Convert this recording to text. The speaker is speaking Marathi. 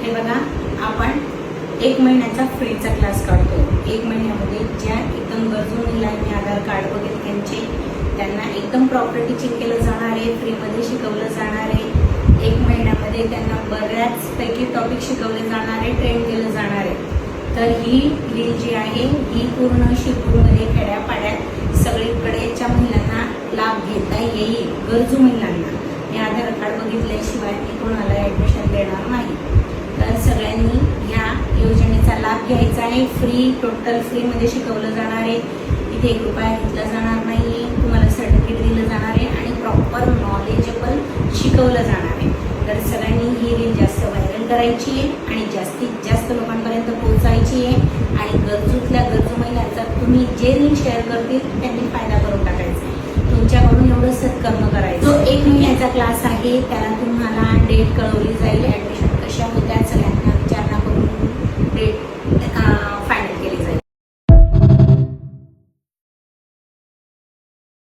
हे बघा, आपण 1 महिन्याचा फ्रीचा क्लास काढतो. 1 महिन्यामध्ये ज्या एकदम गरजू महिलांनी आधार कार्ड वगैरे त्यांना एकदम प्रॉपर टीचिंग केलं जाणार आहे, फ्रीमध्ये शिकवलं जाणार आहे. 1 महिन्यामध्ये त्यांना बऱ्याच पैकी टॉपिक शिकवले जाणार आहे, ट्रेन केलं जाणार आहे. तर ही रील जी आहे ही पूर्ण शिरूरमध्ये खेड्यापाड्यात सगळीकडेच्या महिलांना लाभ घेता येईल. गरजू महिलांना हे आधार कार्ड बघितल्याशिवाय मी कोणाला ॲडमिशन देणार नाही. तर सगळ्यांनी ह्या योजनेचा लाभ घ्यायचा आहे. फ्री, टोटल फ्रीमध्ये शिकवलं जाणार आहे. इथे 1 रुपया घेतला जाणार नाही. तुम्हाला सर्टिफिकेट दिलं जाणार आहे आणि प्रॉपर नॉलेजेबल शिकवलं जाणार आहे. तर सगळ्यांनी ही रील जास्त व्हायरल करायची आहे आणि जास्तीत जास्त लोकांपर्यंत पोहोचायची आहे. आणि गरजूतल्या गरजू महिलांचा तुम्ही जे रील शेअर करतील त्यांनी फायदा करून टाकायचा आहे. तुमच्याकडून एवढं सत्कर्म करायचं. जो 1 महिन्याचा क्लास आहे त्याला तुम्हाला डेट कळवली जाईल.